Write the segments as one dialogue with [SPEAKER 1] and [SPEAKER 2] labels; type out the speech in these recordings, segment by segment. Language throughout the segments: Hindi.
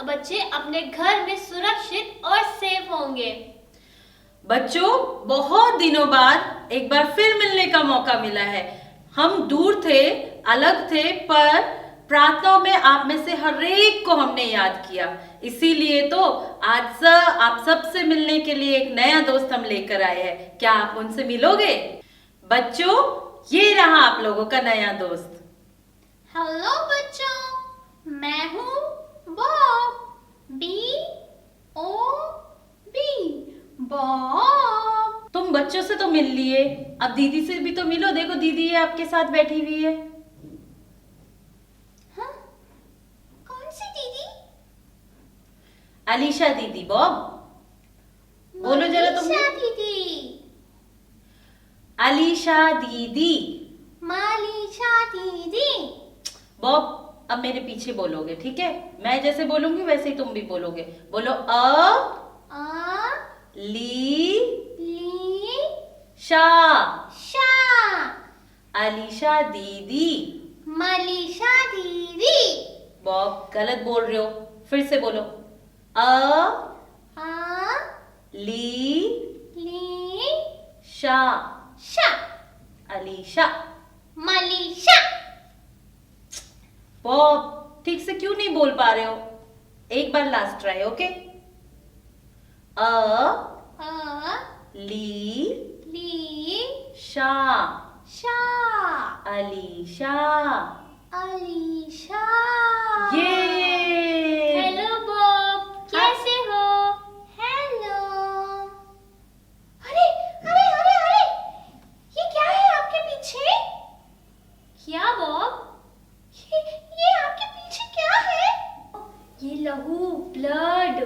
[SPEAKER 1] बच्चे अपने घर में सुरक्षित और सेफ होंगे।
[SPEAKER 2] बच्चों, बहुत दिनों बाद एक बार फिर मिलने का मौका मिला है। हम दूर थे, अलग थे, पर प्रार्थनाओं में आप में से हर एक को हमने याद किया। इसीलिए तो आज आप सबसे मिलने के लिए एक नया दोस्त हम लेकर आए हैं। क्या आप उनसे मिलोगे? बच्चों, ये रहा आप लोगों का नया दोस्त।
[SPEAKER 1] हेलो बच्चों, मैं हूँ बॉब, B-O-B, बॉब।
[SPEAKER 2] तुम बच्चों से तो मिल लिए, अब दीदी से भी तो मिलो। देखो, दीदी ये आपके साथ बैठी हुई है।
[SPEAKER 1] हाँ? कौन सी दीदी?
[SPEAKER 2] अलीशा दीदी। बॉब, बोलो जरा तुम।
[SPEAKER 1] मनीषा दीदी।
[SPEAKER 2] अलीशा दीदी।
[SPEAKER 1] मालीशा दीदी।
[SPEAKER 2] बॉब, अब मेरे पीछे बोलोगे, ठीक है? मैं जैसे बोलूंगी वैसे ही तुम भी बोलोगे। बोलो ली शा। अलीशा दीदी।
[SPEAKER 1] मलीशा दीदी।
[SPEAKER 2] बॉब, गलत बोल रहे हो, फिर से बोलो। ली शा। अलीशा।
[SPEAKER 1] मलीशा।
[SPEAKER 2] बॉब, ठीक से क्यों नहीं बोल पा रहे हो? एक बार लास्ट ट्राई, ओके? ली शा। अलीशा।
[SPEAKER 1] अलीशा।
[SPEAKER 2] ये
[SPEAKER 1] हेलो बॉब, कैसे हो? हेलो। अरे अरे अरे अरे, ये क्या है आपके पीछे? क्या बॉब? ये आपके पीछे क्या है? ये लहू, ब्लड।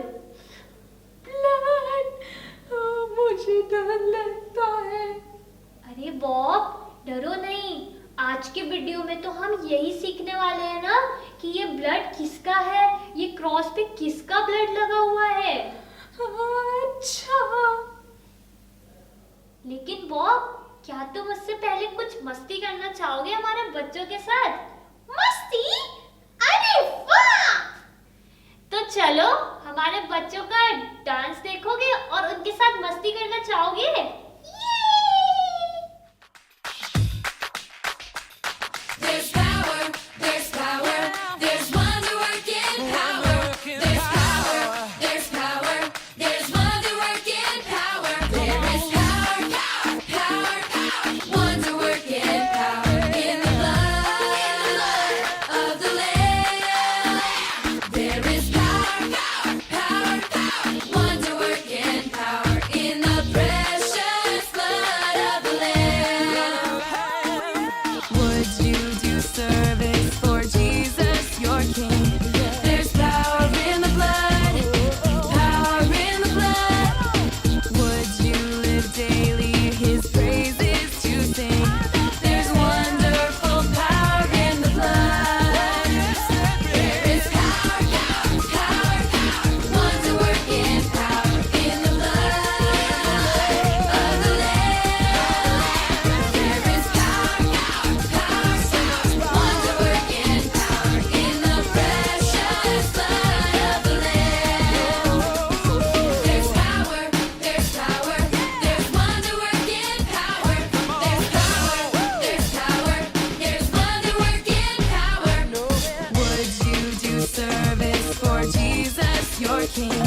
[SPEAKER 2] मुझे डर लगता है।
[SPEAKER 1] अरे बॉब, डरो नहीं। आज के वीडियो में तो हम यही सीखने वाले हैं ना कि ये ब्लड किसका है, ये क्रॉस पे किसका ब्लड लगा हुआ है।
[SPEAKER 2] अच्छा।
[SPEAKER 1] लेकिन बॉब, क्या तुम उससे पहले कुछ मस्ती करना चाहोगे हमारे बच्चों के साथ? मस्ती? अरे वाह! तो चलो, हमारे बच्चों का डांस देखोगे और उनके साथ मस्ती करना चाहोगे?
[SPEAKER 3] There's power, there's power, there's wonder working power. There's power, there's power, there's wonder working power. There is power, power, power, power, wonder working power in the blood of the Lamb. There is power, power, power, power, wonder working power in the precious blood of the Lamb. Would you do service for Jesus, your King? There's power in the blood, power in the blood. Would you live daily His praises to sing? There's wonderful power in the blood. There is power, power, power, power, wonder working power in the blood of the Lamb. There is power, power, power, so much wonder working power in the precious blood of the Lamb. There's power, there's power, there's wonder working power. There's power, there's power, there's wonder working power. Would you do service for Jesus, your King?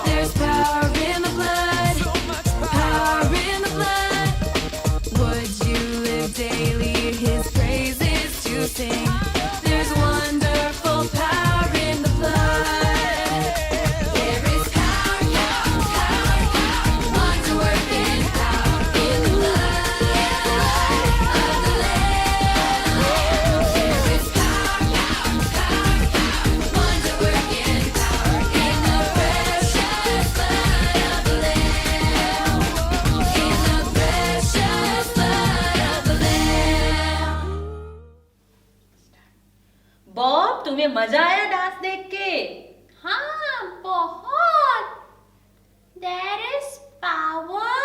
[SPEAKER 3] There's power in the blood, power in the blood. Would you live daily His praises to sing? There's wonderful power in the blood. There is power, power, power, power, wonder working power in the blood of the Lamb. There is power, power, power, power, wonder working power in the precious blood of the Lamb. In the precious blood of the Lamb.
[SPEAKER 2] Bob, तुम्हें मजा आया डांस देख के?
[SPEAKER 1] हाँ, बहुत। There is power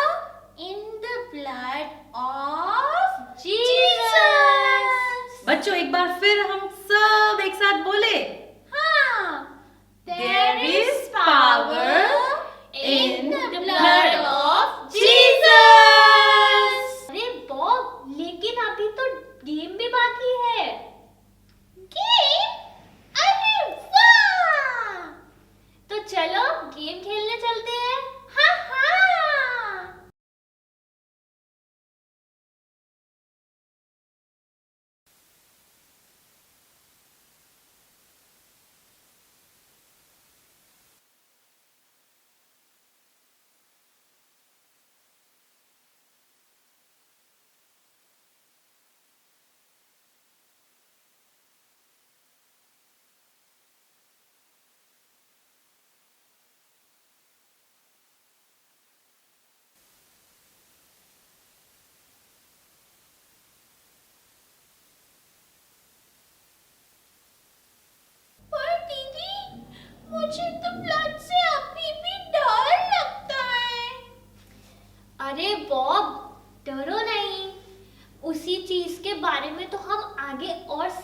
[SPEAKER 1] in the blood of Jesus.
[SPEAKER 2] बच्चों, एक बार फिर हम सब एक साथ बोले।
[SPEAKER 1] हाँ, there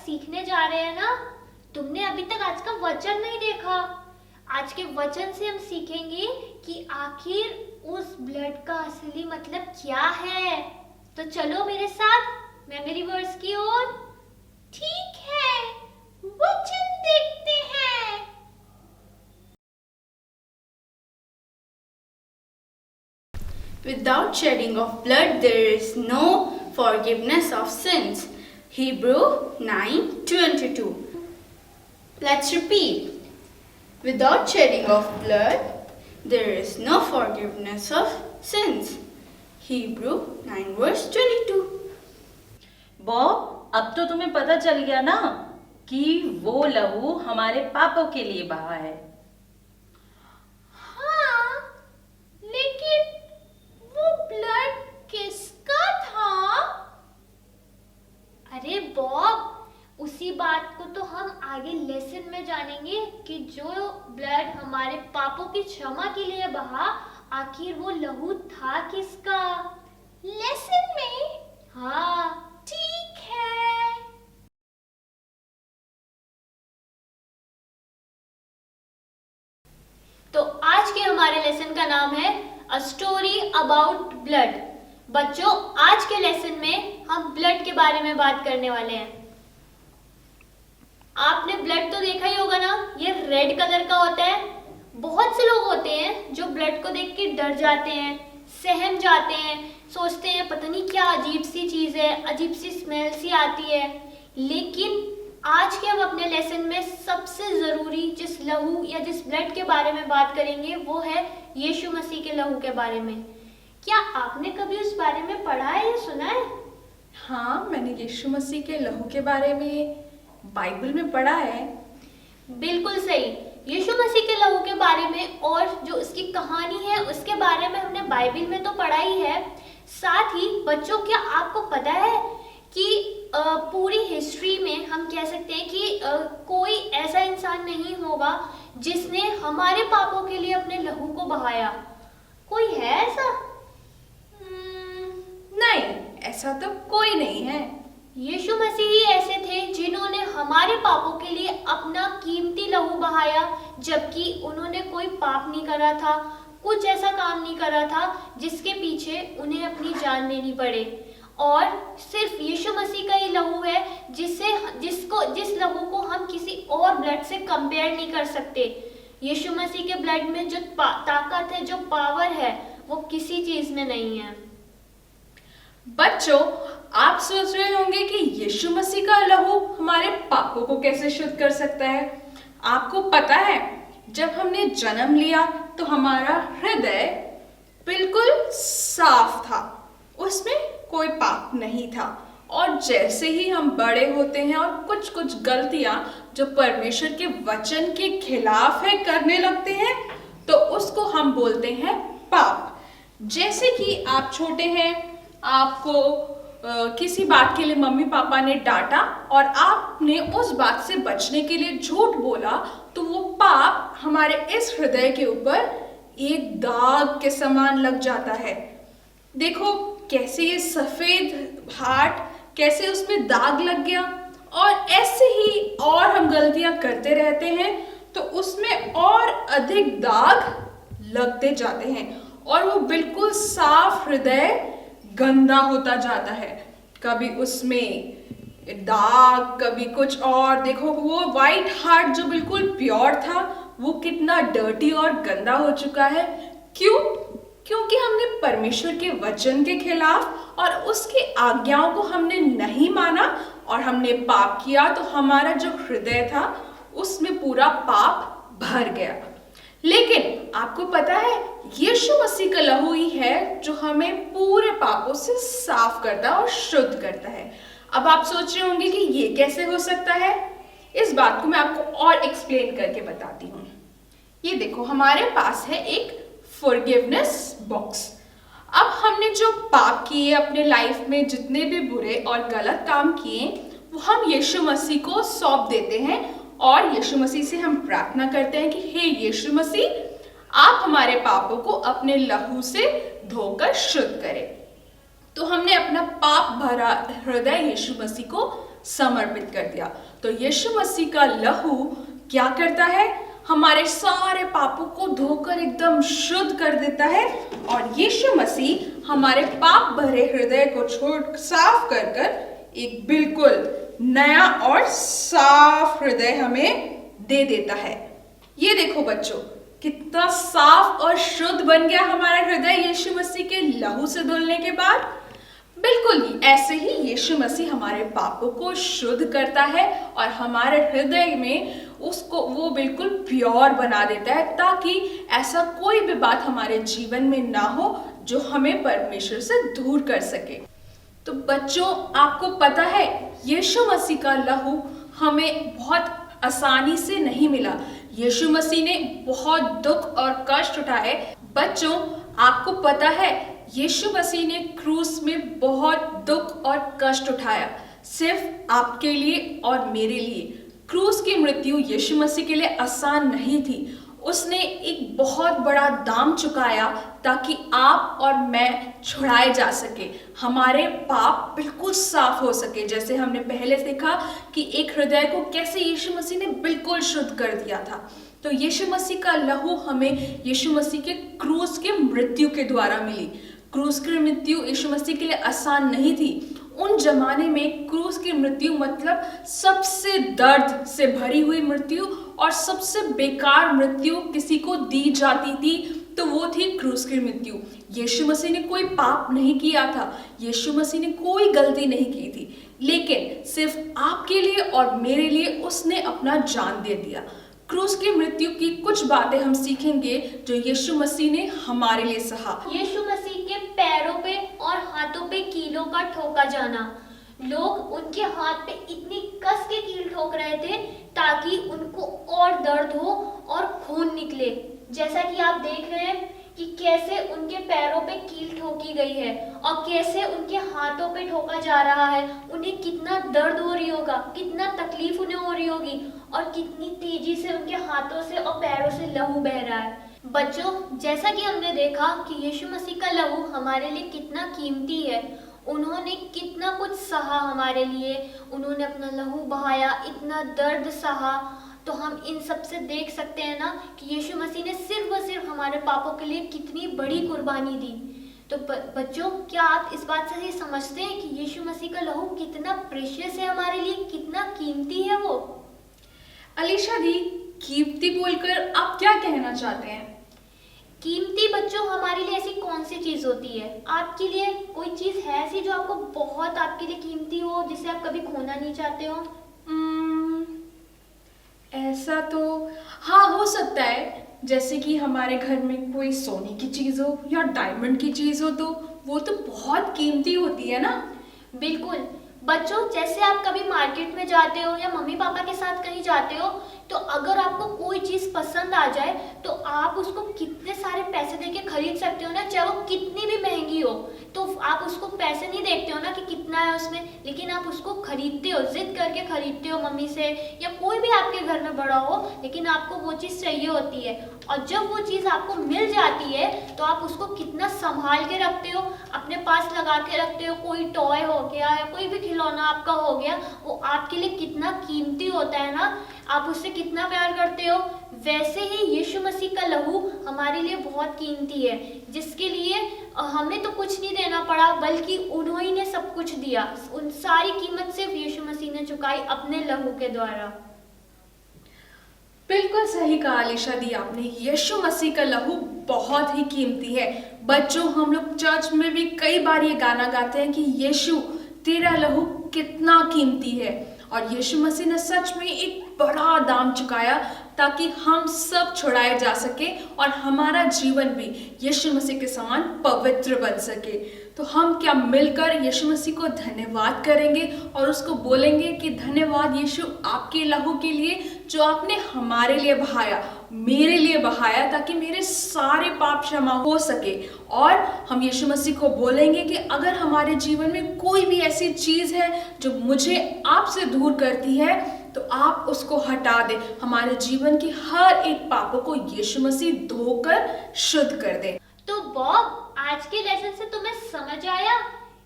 [SPEAKER 1] सीखने जा रहे हैं ना। तुमने अभी तक आज का वचन नहीं देखा। आज के वचन से हम सीखेंगे कि आखिर उस ब्लड का असली मतलब क्या है। तो चलो मेरे साथ मेमोरी वर्ड्स की ओर। ठीक है, वचन देखते हैं।
[SPEAKER 4] Without shedding of blood, there is no forgiveness of sins. Hebrew 9:22. Let's repeat. Without shedding of blood, there is no forgiveness of sins. Hebrew 9:22.
[SPEAKER 2] Bob, अब तो तुम्हें पता चल गया ना कि वो लहू हमारे पापों के लिए बहा है।
[SPEAKER 1] हाँ, लेकिन वो ब्लड किसका था? अरे बॉब, उसी बात को तो हम आगे लेसन में जानेंगे कि जो ब्लड हमारे पापों की क्षमा के लिए बहा, आखिर वो लहू था किसका? लेसन में? हाँ, ठीक है। तो आज के हमारे लेसन का नाम है अ स्टोरी अबाउट ब्लड। बच्चों, आज के लेसन में हम ब्लड के बारे में बात करने वाले हैं। आपने ब्लड तो देखा ही होगा ना, ये रेड कलर का होता है। बहुत से लोग होते हैं जो ब्लड को देख के डर जाते हैं, सहम जाते हैं, सोचते हैं पता नहीं क्या अजीब सी चीज है, अजीब सी स्मेल सी आती है। लेकिन आज के हम अपने लेसन में सबसे जरूरी जिस लहू या जिस ब्लड के बारे में बात करेंगे वो है यीशु मसीह के लहू के बारे में। क्या आपने कभी उस बारे में पढ़ा है या सुना है?
[SPEAKER 4] हाँ, मैंने यीशु मसीह के लहू के बारे में बाइबल में पढ़ा है।
[SPEAKER 1] बिल्कुल सही, यीशु मसीह के लहू के बारे में और जो उसकी कहानी है उसके बारे में हमने बाइबल में तो पढ़ा ही है। साथ ही बच्चों, क्या आपको पता है कि पूरी हिस्ट्री में हम कह सकते हैं कि कोई ऐसा इंसान नहीं होगा जिसने हमारे पापों के लिए अपने लहू को बहाया? कोई है ऐसा?
[SPEAKER 4] नहीं, ऐसा तो कोई नहीं है।
[SPEAKER 1] यीशु मसीह ही ऐसे थे जिन्होंने हमारे पापों के लिए अपना कीमती लहू बहाया, जबकि उन्होंने कोई पाप नहीं करा था, कुछ ऐसा काम नहीं करा था जिसके पीछे उन्हें अपनी जान देनी पड़े। और सिर्फ यीशु मसीह का ही लहू है जिस लहू को हम किसी और ब्लड से कंपेयर नहीं कर सकते। यीशु मसीह के ब्लड में जो ताकत है, जो पावर है, वो किसी चीज में नहीं है।
[SPEAKER 4] बच्चों, आप सोच रहे होंगे कि यीशु मसीह का लहू हमारे पापों को कैसे शुद्ध कर सकता है। आपको पता है, जब हमने जन्म लिया तो हमारा हृदय बिल्कुल साफ था, उसमें कोई पाप नहीं था। और जैसे ही हम बड़े होते हैं और कुछ कुछ गलतियां जो परमेश्वर के वचन के खिलाफ है करने लगते हैं, तो उसको हम बोलते हैं पाप। जैसे कि आप छोटे हैं, आपको किसी बात के लिए मम्मी पापा ने डांटा और आपने उस बात से बचने के लिए झूठ बोला, तो वो पाप हमारे इस हृदय के ऊपर एक दाग के समान लग जाता है। देखो कैसे ये सफेद हार्ट, कैसे उसमें दाग लग गया। और ऐसे ही और हम गलतियां करते रहते हैं तो उसमें और अधिक दाग लगते जाते हैं और वो बिल्कुल साफ हृदय गंदा होता जाता है। कभी उसमें दाग, कभी कुछ और। देखो वो वाइट हार्ट जो बिल्कुल प्योर था, वो कितना डर्टी और गंदा हो चुका है। क्यों? क्योंकि हमने परमेश्वर के वचन के खिलाफ और उसकी आज्ञाओं को हमने नहीं माना और हमने पाप किया, तो हमारा जो हृदय था उसमें पूरा पाप भर गया। लेकिन आपको पता है, यीशु मसीह का लहू ही है जो हमें पूरे पापों से साफ करता है और शुद्ध करता है। अब आप सोच रहे होंगे कि ये कैसे हो सकता है। इस बात को मैं आपको और एक्सप्लेन करके बताती हूँ। ये देखो, हमारे पास है एक फॉरगिवनेस बॉक्स। अब हमने जो पाप किए अपने लाइफ में, जितने भी बुरे और गलत काम किए, वो हम यीशु मसीह को सौंप देते हैं और यीशु मसीह से हम प्रार्थना करते हैं कि हे यीशु मसीह, आप हमारे पापों को अपने लहू से धोकर शुद्ध करें। तो हमने अपना पाप भरा हृदय यीशु मसीह को समर्पित कर दिया। तो यीशु मसीह का लहू क्या करता है? हमारे सारे पापों को धोकर एकदम शुद्ध कर देता है, और यीशु मसीह हमारे पाप भरे हृदय को साफ कर कर एक बिल्कुल नया और साफ हृदय हमें दे देता है। ये देखो बच्चों, कितना साफ और शुद्ध बन गया हमारा हृदय यीशु मसीह के लहू से धुलने के बाद। बिल्कुल ऐसे ही यीशु मसीह हमारे पापों को शुद्ध करता है और हमारे हृदय में उसको वो बिल्कुल प्योर बना देता है, ताकि ऐसा कोई भी बात हमारे जीवन में ना हो जो हमें परमेश्वर से दूर कर सके। तो बच्चों, आपको पता है यीशु मसीह का लहू हमें बहुत आसानी से नहीं मिला। यीशु मसीह ने बहुत दुख और कष्ट उठाए। बच्चों, आपको पता है यीशु मसीह ने क्रूस में बहुत दुख और कष्ट उठाया, सिर्फ आपके लिए और मेरे लिए। क्रूस की मृत्यु यीशु मसीह के लिए आसान नहीं थी। उसने एक बहुत बड़ा दाम चुकाया ताकि आप और मैं छुड़ाए जा सके, हमारे पाप बिल्कुल साफ हो सके। जैसे हमने पहले देखा कि एक हृदय को कैसे यीशु मसीह ने बिल्कुल शुद्ध कर दिया था। तो यीशु मसीह का लहू हमें यीशु मसीह के क्रूस के मृत्यु के द्वारा मिली। क्रूस की मृत्यु यीशु मसीह के लिए आसान नहीं थी। उन जमाने में क्रूस की मृत्यु मतलब सबसे दर्द से भरी हुई मृत्यु और सबसे बेकार मृत्यु किसी को दी जाती थी, तो वो थी क्रूस की मृत्यु। यीशु मसीह ने कोई पाप नहीं किया था, यीशु मसीह ने कोई गलती नहीं की थी, लेकिन सिर्फ आपके लिए और मेरे लिए उसने अपना जान दे दिया। क्रूस की मृत्यु की कुछ बातें हम सीखेंगे जो यीशु मसीह ने हमारे लिए सहा।
[SPEAKER 1] यीशु मसीह के पैरों पे और हाथों पे कीलों का ठोका जाना। लोग उनके हाथ पे इतनी कस के कील ठोक रहे थे ताकि उनको और दर्द हो और खून निकले। जैसा कि आप देख रहे हैं कि कैसे उनके पैरों पे कील ठोकी गई है और कैसे उनके हाथों पे ठोका जा रहा है। उन्हें कितना दर्द हो रही होगा, कितना तकलीफ उन्हें हो रही होगी, और कितनी तेजी से उनके हाथों से और पैरों से लहू बह रहा है। बच्चों, जैसा कि हमने देखा कि यीशु मसीह का लहू हमारे लिए कितना कीमती है। उन्होंने कितना कुछ सहा हमारे लिए, उन्होंने अपना लहू बहाया, इतना दर्द सहा। तो हम इन सब से देख सकते हैं ना कि यीशु मसीह ने सिर्फ और सिर्फ हमारे पापों के लिए कितनी बड़ी कुर्बानी दी। तो बच्चों, क्या आप इस बात से ये समझते हैं कि यीशु मसीह का लहू कितना प्रेशियस है हमारे लिए, कितना कीमती है वो?
[SPEAKER 4] अलीशा दी, कीमती बोलकर आप क्या कहना चाहते हैं?
[SPEAKER 1] कीमती बच्चों, हमारे लिए ऐसी कौन सी चीज होती है? आपके लिए कोई चीज है ऐसी जो आपको बहुत आपके लिए कीमती हो, जिसे आप कभी खोना नहीं चाहते हो?
[SPEAKER 4] ऐसा तो हाँ हो सकता है, जैसे कि हमारे घर में कोई सोने की चीज हो या डायमंड की चीज हो, तो वो तो बहुत कीमती होती है ना।
[SPEAKER 1] बिल्कुल बच्चों, जैसे आप कभी मार्केट में जाते हो या मम्मी पापा के साथ कहीं जाते हो, तो अगर आपको कोई चीज पसंद आ जाए तो आप उसको कितने सारे पैसे देके खरीद सकते हो ना, चाहे वो कितनी भी महंगी हो। तो आप उसको पैसे नहीं देखते हो ना कि कितना है उसमें, लेकिन आप उसको खरीदते हो, जिद करके खरीदते हो मम्मी से या कोई भी आपके घर में बड़ा हो, लेकिन आपको वो चीज़ चाहिए होती है। और जब वो चीज़ आपको मिल जाती है तो आप उसको कितना संभाल के रखते हो, अपने पास लगा के रखते हो। कोई टॉय हो गया या कोई भी खिलौना आपका हो गया, वो आपके लिए कितना कीमती होता है ना, आप उससे कितना प्यार करते हो। वैसे ही यीशु मसीह का लहू हमारे लिए बहुत कीमती है, जिसके लिए हमें तो कुछ नहीं देना पड़ा, बल्कि उन्होंने ने सब कुछ दिया। उन सारी कीमत सिर्फ यीशु मसीह ने चुकाई अपने लहू के द्वारा।
[SPEAKER 4] बिल्कुल सही कहा अलीशा दी आपने, यीशु मसीह का लहू बहुत ही कीमती है। बच्चों, हम लोग चर्च में भी कई बार ये गाना गाते हैं कि यीशु तेरा लहू कितना कीमती है। और यीशु मसीह ने सच में एक बड़ा दाम चुकाया ताकि हम सब छुड़ाए जा सके और हमारा जीवन भी यीशु मसीह के समान पवित्र बन सके। तो हम क्या मिलकर यीशु मसीह को धन्यवाद करेंगे और उसको बोलेंगे कि धन्यवाद यीशु आपके लहू के लिए, जो आपने हमारे लिए बहाया, मेरे लिए बहाया, ताकि मेरे सारे पाप क्षमा हो सके। और हम यीशु मसीह को बोलेंगे कि अगर हमारे जीवन में कोई भी ऐसी चीज़ है जो मुझे आपसे दूर करती है, तो आप उसको हटा दें। हमारे जीवन की हर एक पापों को यीशु मसीह धोकर शुद्ध कर दे।
[SPEAKER 1] तो बॉब, आज के लेसन से तुम्हें समझ आया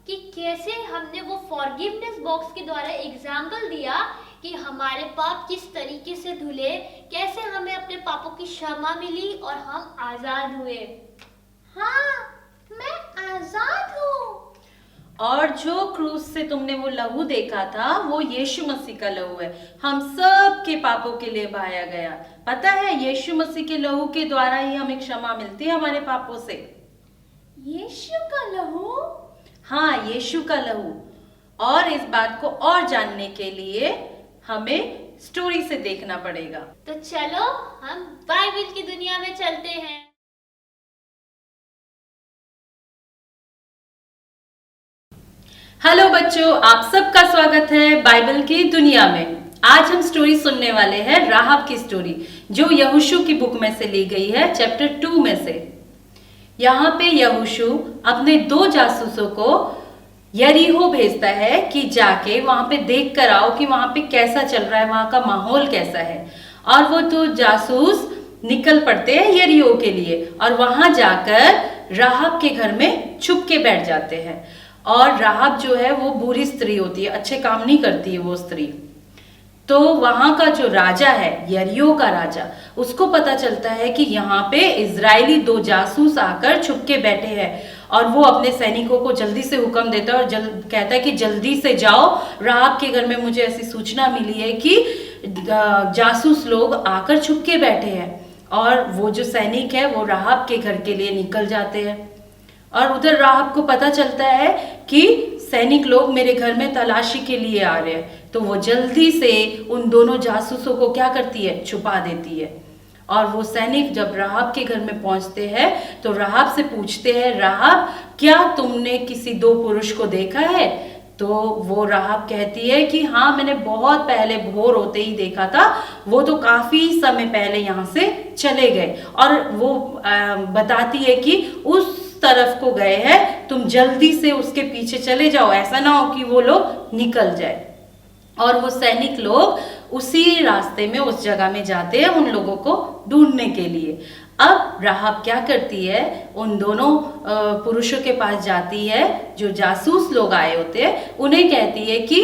[SPEAKER 1] कि कैसे हमने वो फॉरगिवनेस बॉक्स के द्वारा एग्जाम्पल दिया कि हमारे पाप किस तरीके से धुले, कैसे हमें अपने पापों की क्षमा मिली और हम आजाद हुए। हाँ, मैं आजाद हूँ।
[SPEAKER 2] और जो क्रूस से तुमने वो लहू देखा था वो यीशु मसीह का लहू है, हम सब के पापों के लिए बहाया गया। पता है, यीशु मसीह के लहू के द्वारा ही हमें क्षमा मिलती है हमारे पापों से।
[SPEAKER 1] यीशु का लहू?
[SPEAKER 2] हाँ, यीशु का लहू। और इस बात को और जानने के लिए हमें स्टोरी से देखना पड़ेगा।
[SPEAKER 1] तो चलो हम बाइबल की दुनिया में चलते हैं।
[SPEAKER 2] हेलो बच्चों, आप सबका स्वागत है बाइबल की दुनिया में। आज हम स्टोरी सुनने वाले हैं राहब की स्टोरी, जो यहोशू की बुक में से ली गई है, चैप्टर 2 में से। यहाँ पे यहोशू अपने 2 जासूसों को यरीहो भेजता है कि जाके वहां पे देख कर आओ कि वहां पे कैसा चल रहा है, वहां का माहौल कैसा है। और वो 2 जासूस निकल पड़ते हैं यरीहो के लिए और वहां जाकर राहब के घर में छुप के बैठ जाते हैं। और राहब जो है वो बुरी स्त्री होती है, अच्छे काम नहीं करती है वो स्त्री। तो वहां का जो राजा है, यरीहो का राजा, उसको पता चलता है कि यहाँ पे इजरायली 2 जासूस आकर छुप के बैठे हैं। और वो अपने सैनिकों को जल्दी से हुक्म देता है और कहता है कि जल्दी से जाओ, राहब के घर में मुझे ऐसी सूचना मिली है कि जासूस लोग आकर छुप के बैठे हैं। और वो जो सैनिक है वो राहब के घर के लिए निकल जाते हैं। और उधर राहब को पता चलता है कि सैनिक लोग मेरे घर में तलाशी के लिए आ रहे हैं। तो वो जल्दी से उन दोनों जासूसों को क्या करती है, छुपा देती है। और वो सैनिक जब राहब के घर में पहुंचते हैं तो राहब से पूछते हैं, राहब क्या तुमने किसी 2 पुरुष को देखा है? तो वो राहब कहती है कि हाँ, मैंने बहुत पहले भोर होते ही देखा था, वो तो काफी समय पहले यहाँ से चले गए। और वो बताती है कि उस तरफ को गए हैं, तुम जल्दी से उसके पीछे चले जाओ, ऐसा ना हो कि वो लोग निकल जाए। और वो सैनिक लोग उसी रास्ते में उस जगह में जाते हैं उन लोगों को ढूंढने के लिए। अब राहब क्या करती है, उन दोनों पुरुषों के पास जाती है जो जासूस लोग आए होते हैं, उन्हें कहती है कि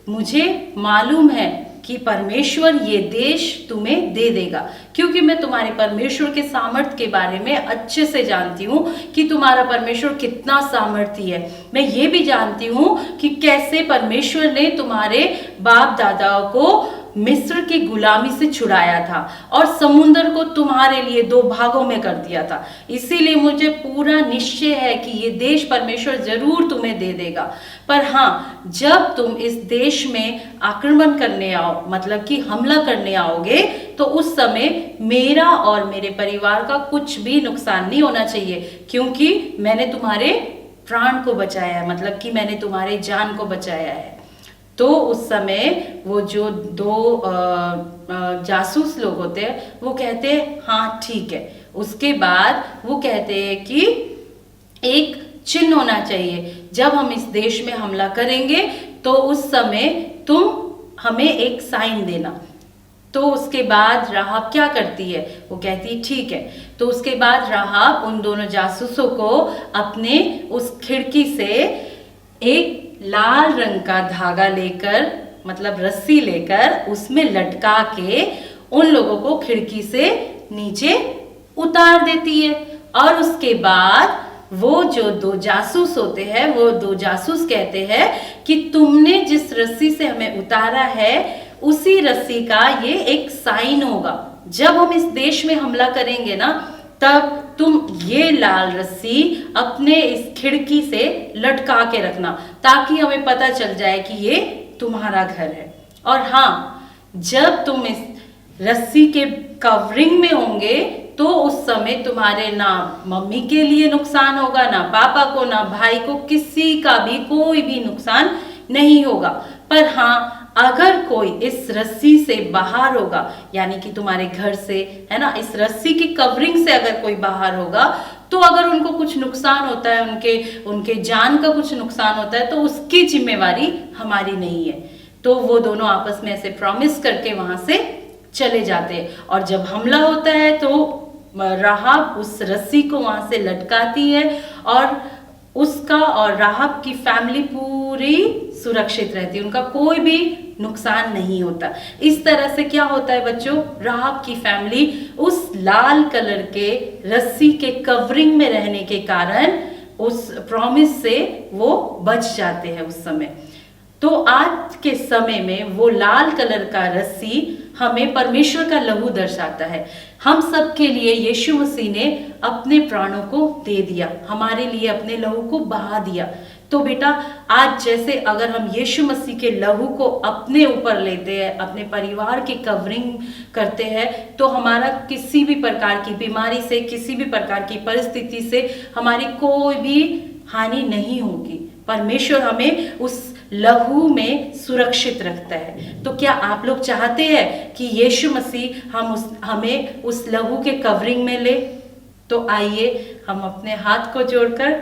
[SPEAKER 2] मुझे मालूम है कि परमेश्वर ये देश तुम्हें दे देगा, क्योंकि मैं तुम्हारे परमेश्वर के सामर्थ्य के बारे में अच्छे से जानती हूँ कि तुम्हारा परमेश्वर कितना सामर्थ्य है। मैं ये भी जानती हूँ कि कैसे परमेश्वर ने तुम्हारे बाप दादाओं को मिस्र की गुलामी से छुड़ाया था और समुद्र को तुम्हारे लिए 2 भागों में कर दिया था। इसीलिए मुझे पूरा निश्चय है कि ये देश परमेश्वर जरूर तुम्हें दे देगा। पर हाँ, जब तुम इस देश में आक्रमण करने आओ, मतलब कि हमला करने आओगे, तो उस समय मेरा और मेरे परिवार का कुछ भी नुकसान नहीं होना चाहिए, क्योंकि मैंने तुम्हारे प्राण को बचाया है, मतलब कि मैंने तुम्हारे जान को बचाया है। तो उस समय वो जो 2 जासूस लोग होते हैं वो कहते हैं हाँ ठीक है। उसके बाद वो कहते हैं कि एक चिन्ह होना चाहिए, जब हम इस देश में हमला करेंगे तो उस समय तुम हमें एक साइन देना। तो उसके बाद राहब क्या करती है, वो कहती है ठीक है। तो उसके बाद राहब उन दोनों जासूसों को अपने उस खिड़की से एक लाल रंग का धागा लेकर, मतलब रस्सी लेकर, उसमें लटका के उन लोगों को खिड़की से नीचे उतार देती है। और उसके बाद वो जो 2 जासूस होते हैं, वो 2 जासूस कहते हैं कि तुमने जिस रस्सी से हमें उतारा है उसी रस्सी का ये एक साइन होगा। जब हम इस देश में हमला करेंगे ना, तब तुम ये लाल रस्सी अपने इस खिड़की से लटका के रखना, ताकि हमें पता चल जाए कि ये तुम्हारा घर है। और हाँ, जब तुम इस रस्सी के कवरिंग में होंगे तो उस समय तुम्हारे ना मम्मी के लिए नुकसान होगा, ना पापा को, ना भाई को, किसी का भी कोई भी नुकसान नहीं होगा। पर हाँ, अगर कोई इस रस्सी से बाहर होगा, यानी कि तुम्हारे घर से, है ना, इस रस्सी की कवरिंग से अगर कोई बाहर होगा, तो अगर उनको कुछ नुकसान होता है, उनके जान का कुछ नुकसान होता है, तो उसकी जिम्मेवारी हमारी नहीं है। तो वो दोनों आपस में ऐसे प्रॉमिस करके वहां से चले जाते हैं। और जब हमला होता है तो राहब उस रस्सी को वहां से लटकाती है और उसका और राहब की फैमिली पूरी सुरक्षित रहती है, उनका कोई भी नुकसान नहीं होता। इस तरह से क्या होता है बच्चों, राहब की फैमिली उस लाल कलर के रस्सी के कवरिंग में रहने के कारण उस प्रॉमिस से वो बच जाते हैं उस समय। तो आज के समय में वो लाल कलर का रस्सी हमें परमेश्वर का लहू दर्शाता है। हम सब के लिए यीशु मसीह ने अपने प्राणों को दे दिया, हमारे लिए अपने लहू को बहा दिया। तो बेटा आज जैसे अगर हम यीशु मसीह के लहू को अपने ऊपर लेते हैं, अपने परिवार की कवरिंग करते हैं, तो हमारा किसी भी प्रकार की बीमारी से, किसी भी प्रकार की परिस्थिति से हमारी कोई भी हानि नहीं होगी। परमेश्वर हमें उस लहू में सुरक्षित रखता है। तो क्या आप लोग चाहते हैं कि यीशु मसीह हमें उस लहू के कवरिंग में ले? तो आइए हम अपने हाथ को जोड़कर,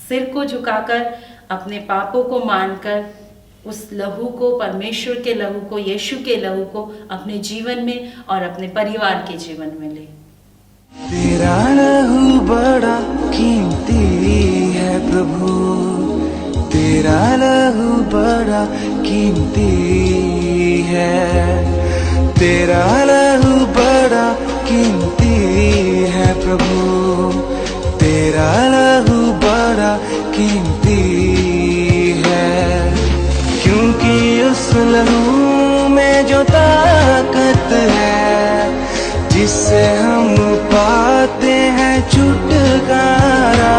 [SPEAKER 2] सिर को झुकाकर, अपने पापों को मानकर उस लहू को, परमेश्वर के लहू को, यीशु के लहू को अपने जीवन में और अपने परिवार के जीवन में ले।
[SPEAKER 5] तेरा लहू बड़ा कीमती है प्रभु, तेरा लहू बड़ा कीमती है, तेरा लहू बड़ा कीमती है प्रभु, तेरा लहू बड़ा कीमती है। क्योंकि उस लहू में जो ताकत है, जिससे हम पाते हैं छुटकारा,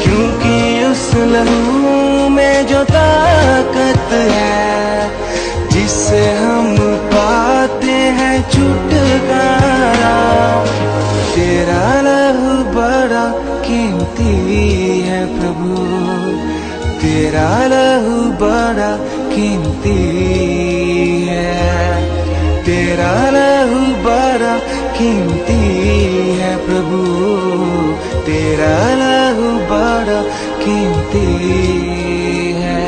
[SPEAKER 5] क्योंकि उस लहू में जो ताकत है, जिससे हम पाते हैं छुटकारा। तेरा लहू बड़ा कीमती है प्रभु, तेरा लहू बड़ा कीमती है, तेरा लहू बड़ा कीमती है प्रभु, तेरा लहू बड़ा कीमती है।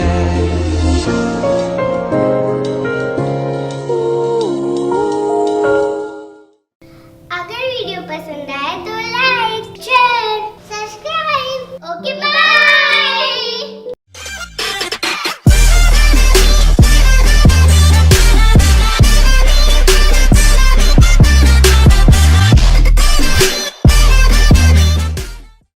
[SPEAKER 6] अगर वीडियो पसंद आए तो लाइक, शेयर, सब्सक्राइब। ओके।